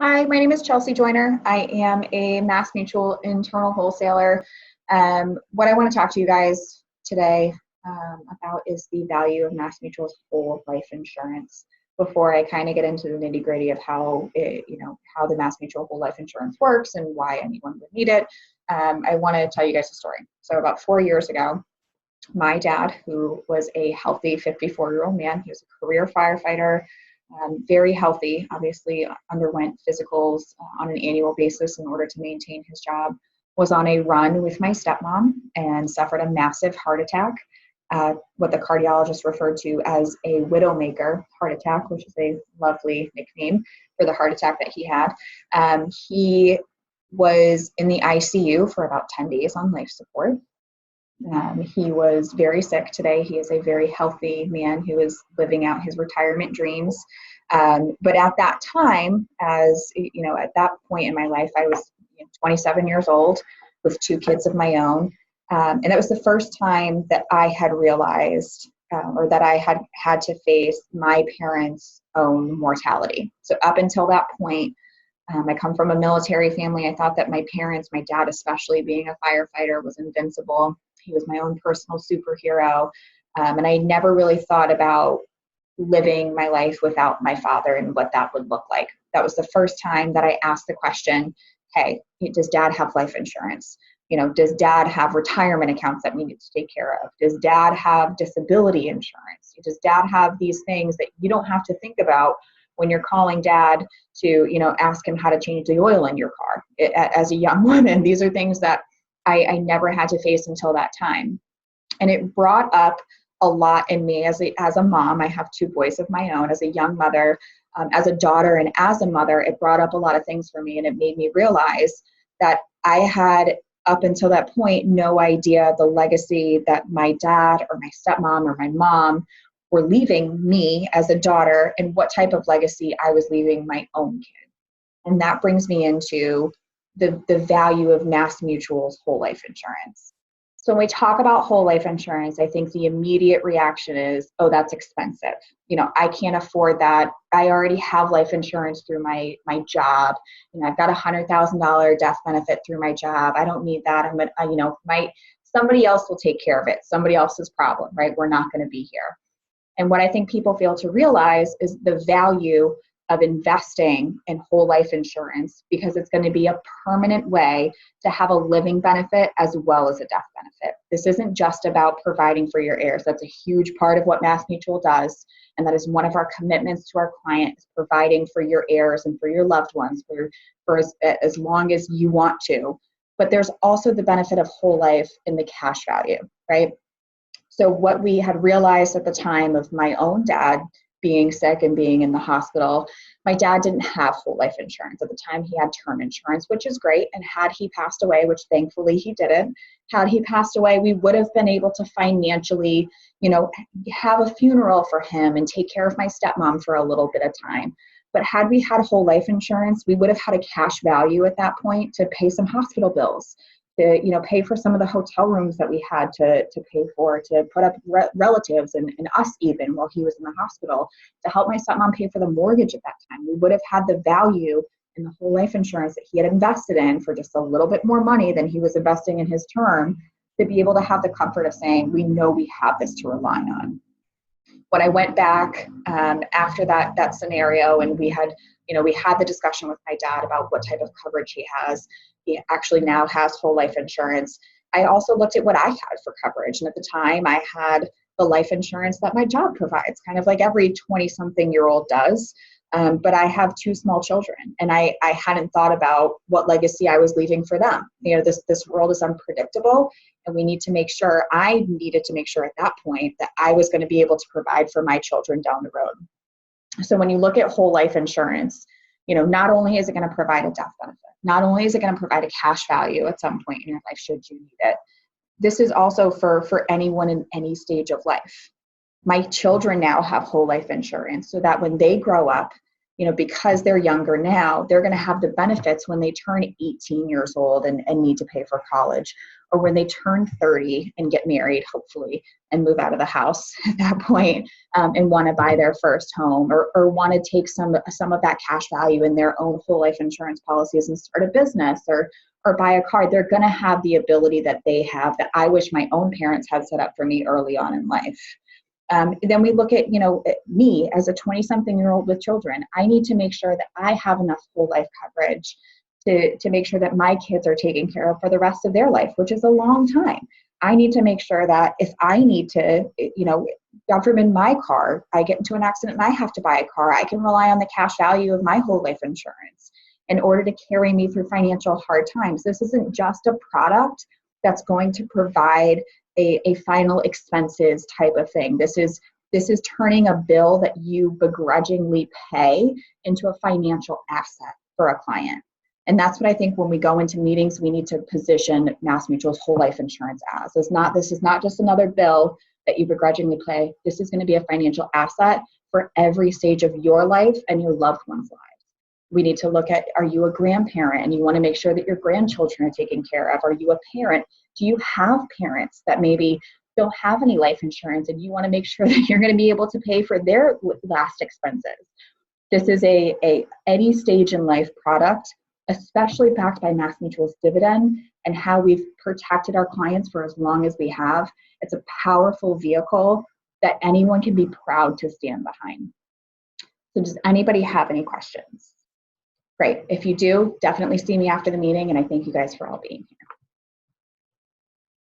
Hi, my name is Chelsea Joyner. I am a Mass Mutual internal wholesaler. What I want to talk to you guys today about is the value of Mass Mutual's whole life insurance. Before I kind of get into the nitty gritty of how the Mass Mutual whole life insurance works and why anyone would need it, I want to tell you guys a story. So about 4 years ago, my dad, who was a healthy 54-year-old man, he was a career firefighter, very healthy, obviously underwent physicals on an annual basis in order to maintain his job, was on a run with my stepmom and suffered a massive heart attack, what the cardiologist referred to as a widowmaker heart attack, which is a lovely nickname for the heart attack that he had. He was in the ICU for about 10 days on life support. He was very sick today. He is a very healthy man who is living out his retirement dreams. But at that time, at that point in my life, I was 27 years old with two kids of my own. And that was the first time that I had realized or that I had to face my parents' own mortality. So up until that point, I come from a military family. I thought that my parents, my dad especially, being a firefighter, was invincible. He was my own personal superhero. And I never really thought about living my life without my father and what that would look like. That was the first time that I asked the question, hey, does dad have life insurance? Does dad have retirement accounts that we need to take care of? Does dad have disability insurance? Does dad have these things that you don't have to think about when you're calling dad to, ask him how to change the oil in your car? As a young woman, these are things that I never had to face until that time. And it brought up a lot in me as a mom. I have two boys of my own. As a young mother, as a daughter, and as a mother, it brought up a lot of things for me, and it made me realize that I had, up until that point, no idea the legacy that my dad or my stepmom or my mom were leaving me as a daughter, and what type of legacy I was leaving my own kid. And that brings me into the value of Mass Mutual's whole life insurance. So when we talk about whole life insurance, I think the immediate reaction is, oh, that's expensive. I can't afford that. I already have life insurance through my job. I've got $100,000 death benefit through my job. I don't need that. Somebody else will take care of it. Somebody else's problem, right? We're not going to be here. And what I think people fail to realize is the value of investing in whole life insurance, because it's going to be a permanent way to have a living benefit as well as a death benefit. This isn't just about providing for your heirs. That's a huge part of what Mass Mutual does. And that is one of our commitments to our client, is providing for your heirs and for your loved ones for as long as you want to. But there's also the benefit of whole life in the cash value, right? So what we had realized at the time of my own dad being sick and being in the hospital, my dad didn't have whole life insurance. At the time, he had term insurance, which is great. And had he passed away, which thankfully he didn't, had he passed away, we would have been able to financially, have a funeral for him and take care of my stepmom for a little bit of time. But had we had whole life insurance, we would have had a cash value at that point to pay some hospital bills, to pay for some of the hotel rooms that we had to pay for, to put up relatives and us even while he was in the hospital, to help my stepmom pay for the mortgage at that time. We would have had the value in the whole life insurance that he had invested in for just a little bit more money than he was investing in his term, to be able to have the comfort of saying, we know we have this to rely on. When I went back after that scenario, and we had the discussion with my dad about what type of coverage he has. He actually now has whole life insurance. I also looked at what I had for coverage. And at the time, I had the life insurance that my job provides, kind of like every 20-something-year-old does. But I have two small children, and I hadn't thought about what legacy I was leaving for them. This world is unpredictable, and I needed to make sure at that point that I was going to be able to provide for my children down the road. So when you look at whole life insurance, not only is it going to provide a death benefit, not only is it going to provide a cash value at some point in your life should you need it, this is also for anyone in any stage of life. My children now have whole life insurance, so that when they grow up, because they're younger now, they're going to have the benefits when they turn 18 years old and need to pay for college, or when they turn 30 and get married, hopefully, and move out of the house at that point, and want to buy their first home, or want to take some of that cash value in their own whole life insurance policies and start a business, or buy a car, they're going to have the ability that they have that I wish my own parents had set up for me early on in life. Then we look at, me as a 20-something-year-old with children. I need to make sure that I have enough whole life coverage to make sure that my kids are taken care of for the rest of their life, which is a long time. I need to make sure that if I need to, God forbid my car, I get into an accident and I have to buy a car, I can rely on the cash value of my whole life insurance in order to carry me through financial hard times. This isn't just a product that's going to provide a final expenses type of thing. This is turning a bill that you begrudgingly pay into a financial asset for a client. And that's what I think when we go into meetings, we need to position MassMutual's whole life insurance as. This is not just another bill that you begrudgingly pay. This is going to be a financial asset for every stage of your life and your loved one's lives. We need to look at, are you a grandparent and you want to make sure that your grandchildren are taken care of? Are you a parent? Do you have parents that maybe don't have any life insurance and you want to make sure that you're going to be able to pay for their last expenses? This is a any stage in life product, especially backed by MassMutual's dividend and how we've protected our clients for as long as we have. It's a powerful vehicle that anyone can be proud to stand behind. So does anybody have any questions? Great. If you do, definitely see me after the meeting, and I thank you guys for all being here.